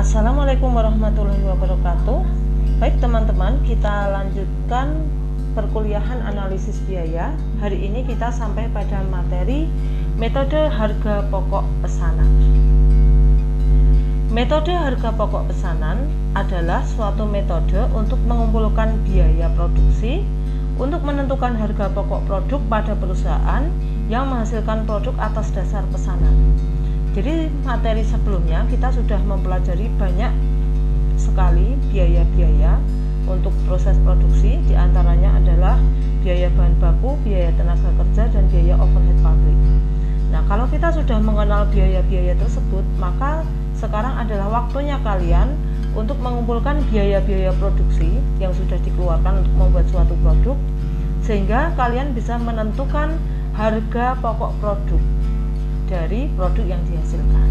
Assalamualaikum warahmatullahi wabarakatuh. Baik teman-teman, kita lanjutkan perkuliahan analisis biaya. Hari ini kita sampai pada materi metode harga pokok pesanan. Metode harga pokok pesanan adalah suatu metode untuk mengumpulkan biaya produksi untuk menentukan harga pokok produk pada perusahaan yang menghasilkan produk atas dasar pesanan. Jadi materi sebelumnya kita sudah mempelajari banyak sekali biaya-biaya untuk proses produksi, diantaranya adalah biaya bahan baku, biaya tenaga kerja, dan biaya overhead pabrik. Nah, kalau kita sudah mengenal biaya-biaya tersebut, maka sekarang adalah waktunya kalian untuk mengumpulkan biaya-biaya produksi yang sudah dikeluarkan untuk membuat suatu produk, sehingga kalian bisa menentukan harga pokok produk dari produk yang dihasilkan.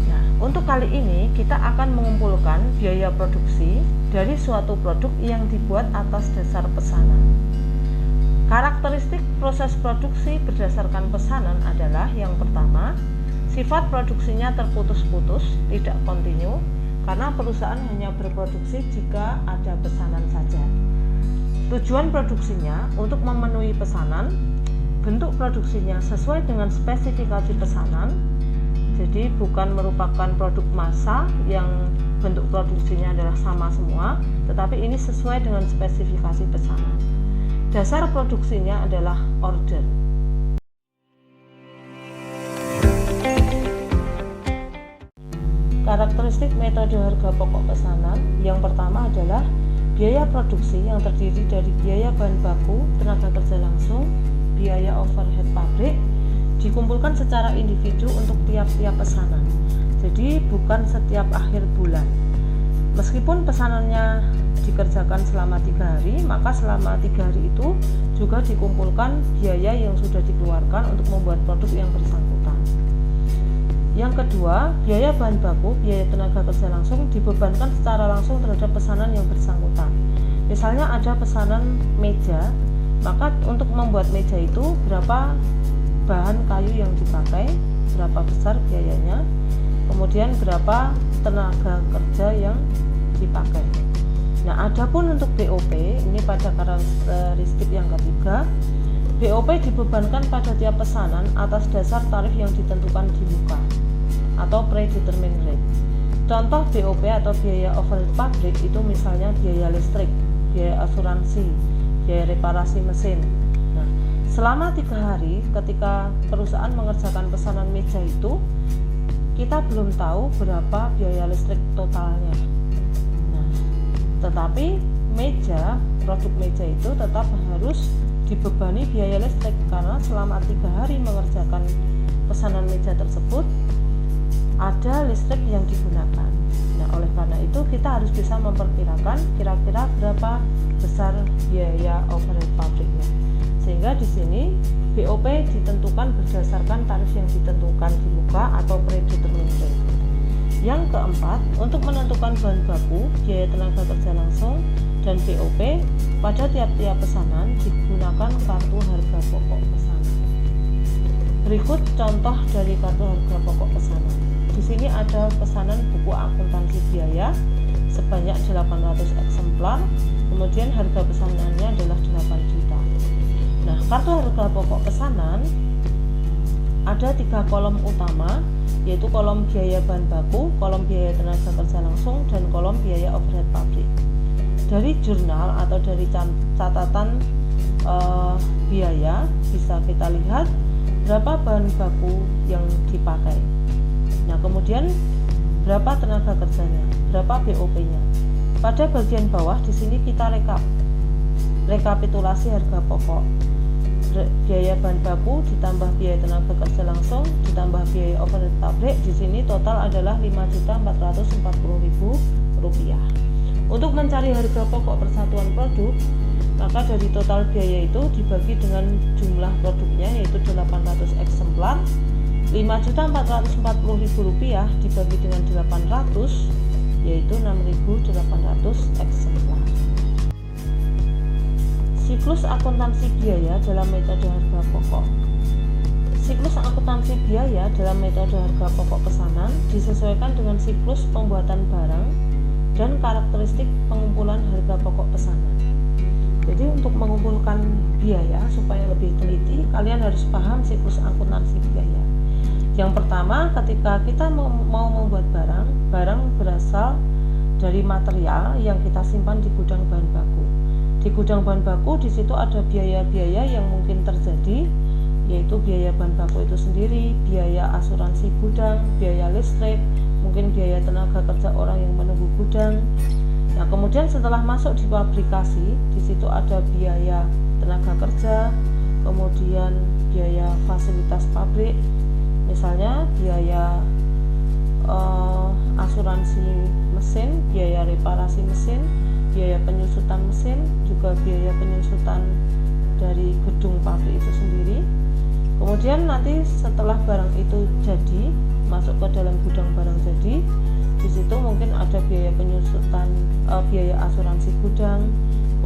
Nah, untuk kali ini kita akan mengumpulkan biaya produksi dari suatu produk yang dibuat atas dasar pesanan. Karakteristik proses produksi berdasarkan pesanan adalah yang pertama, sifat produksinya terputus-putus, tidak kontinu, karena perusahaan hanya berproduksi jika ada pesanan saja. Tujuan produksinya untuk memenuhi pesanan. Bentuk produksinya sesuai dengan spesifikasi pesanan, jadi bukan merupakan produk massa yang bentuk produksinya adalah sama semua, tetapi ini sesuai dengan spesifikasi pesanan. Dasar produksinya adalah order. Karakteristik metode harga pokok pesanan yang pertama adalah biaya produksi yang terdiri dari biaya bahan baku, tenaga kerja langsung, biaya overhead pabrik dikumpulkan secara individu untuk tiap-tiap pesanan. Jadi bukan setiap akhir bulan. Meskipun pesanannya dikerjakan selama 3 hari, maka selama 3 hari itu juga dikumpulkan biaya yang sudah dikeluarkan untuk membuat produk yang bersangkutan. Yang kedua, biaya bahan baku, biaya tenaga kerja langsung dibebankan secara langsung terhadap pesanan yang bersangkutan. Misalnya ada pesanan meja, maka untuk membuat meja itu berapa bahan kayu yang dipakai, berapa besar biayanya, kemudian berapa tenaga kerja yang dipakai. Nah, adapun untuk BOP, ini pada karakteristik yang ketiga, BOP dibebankan pada tiap pesanan atas dasar tarif yang ditentukan di muka atau predetermined rate. Contoh BOP atau biaya overhead pabrik itu misalnya biaya listrik, biaya asuransi, biaya reparasi mesin. Nah, selama 3 hari ketika perusahaan mengerjakan pesanan meja itu, kita belum tahu berapa biaya listrik totalnya. Nah, tetapi produk meja itu tetap harus dibebani biaya listrik karena selama 3 hari mengerjakan pesanan meja tersebut ada listrik yang digunakan. Nah, oleh karena itu kita harus bisa memperkirakan kira-kira berapa besar biaya overhead pabriknya. Sehingga di sini BOP ditentukan berdasarkan tarif yang ditentukan di muka atau predetermined rate. Yang keempat, untuk menentukan bahan baku, biaya tenaga kerja langsung, dan BOP pada tiap-tiap pesanan digunakan kartu harga pokok pesanan. Berikut contoh dari kartu harga pokok pesanan. Di sini ada pesanan buku akuntansi biaya sebanyak 800 eksemplar, kemudian harga pesanannya adalah 8 juta. Nah, kartu harga pokok pesanan ada 3 kolom utama, yaitu kolom biaya bahan baku, kolom biaya tenaga kerja langsung, dan kolom biaya overhead pabrik. Dari jurnal atau dari catatan biaya bisa kita lihat berapa bahan baku yang dipakai. Nah, kemudian berapa tenaga kerjanya, berapa BOP-nya. Pada bagian bawah di sini kita rekapitulasi harga pokok. Biaya bahan baku ditambah biaya tenaga kerja langsung ditambah biaya overhead pabrik, di sini total adalah Rp5.440.000. Untuk mencari harga pokok persatuan produk, maka dari total biaya itu dibagi dengan jumlah produknya yaitu 800 eksemplar. Rp5.440.000 dibagi dengan 800 yaitu 6.800 eksemplar. Siklus akuntansi biaya dalam metode harga pokok. siklus akuntansi biaya dalam metode harga pokok pesanan disesuaikan dengan siklus pembuatan barang dan karakteristik pengumpulan harga pokok pesanan. Jadi untuk mengumpulkan biaya supaya lebih teliti, kalian harus paham siklus akuntansi biaya. Yang pertama, ketika kita mau membuat barang berasal dari material yang kita simpan di gudang bahan baku. Di gudang bahan baku di situ ada biaya-biaya yang mungkin terjadi, yaitu biaya bahan baku itu sendiri, biaya asuransi gudang, biaya listrik, mungkin biaya tenaga kerja orang yang menunggu gudang. Nah, kemudian setelah masuk di pabrikasi, di situ ada biaya tenaga kerja, kemudian biaya fasilitas pabrik, misalnya biaya asuransi mesin, biaya reparasi mesin, biaya penyusutan mesin, juga biaya penyusutan dari gedung pabrik itu sendiri. Kemudian nanti setelah barang itu jadi masuk ke dalam gudang barang jadi, di situ mungkin ada biaya penyusutan, biaya asuransi gudang,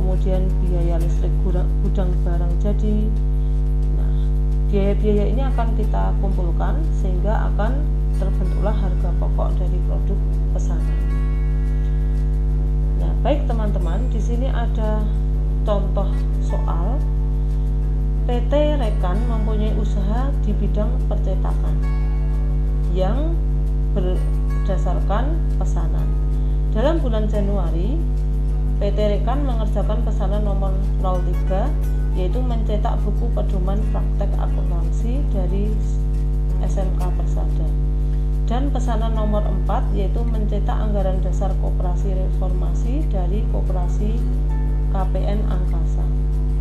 kemudian biaya listrik gudang barang jadi. Nah, biaya-biaya ini akan kita kumpulkan sehingga akan terbentuklah harga pokok dari produk pesanan. Nah, baik teman-teman, di sini ada contoh soal. PT Rekan mempunyai usaha di bidang percetakan yang berdasarkan pesanan. Dalam bulan Januari, PT Rekan mengerjakan pesanan nomor 03, yaitu mencetak buku pedoman praktek akuntansi dari SMK Persada. Dan pesanan nomor 4, yaitu mencetak anggaran dasar koperasi reformasi dari koperasi KPN Angkasa.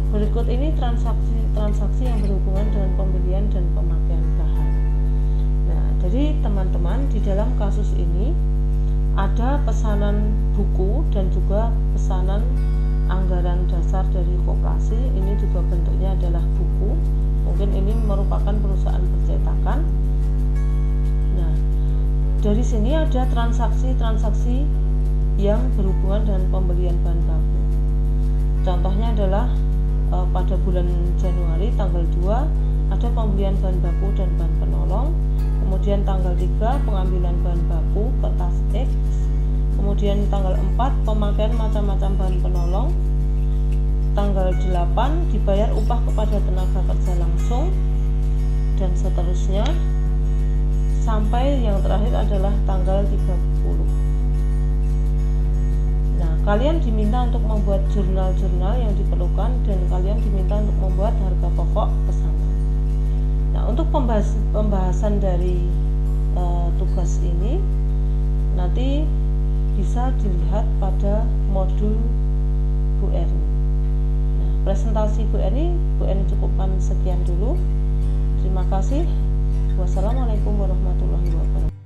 Berikut ini transaksi yang berhubungan dengan pembelian dan pemakaian bahan. Nah, jadi teman-teman, di dalam kasus ini ada pesanan buku dan juga pesanan anggaran dasar dari koperasi. Ini juga bentuknya adalah buku. Mungkin ini merupakan perusahaan percetakan. Nah, dari sini ada transaksi-transaksi yang berhubungan dengan pembelian bahan baku. Contohnya adalah pada bulan Januari tanggal 2 ada pembelian bahan baku dan bahan penolong, kemudian tanggal 3 pengambilan bahan baku kertas X, kemudian tanggal 4 pemakaian macam-macam bahan penolong, tanggal 8 dibayar upah kepada tenaga kerja langsung, dan seterusnya sampai yang terakhir adalah tanggal 30. Nah, kalian diminta untuk membuat jurnal-jurnal yang diperlukan dan kalian diminta untuk membuat harga pokok pesanan. Nah, untuk pembahasan dari tugas ini nanti bisa dilihat pada modul Bu Erni. Nah, presentasi Bu Erni cukupkan sekian dulu. Terima kasih. Wassalamualaikum warahmatullahi wabarakatuh.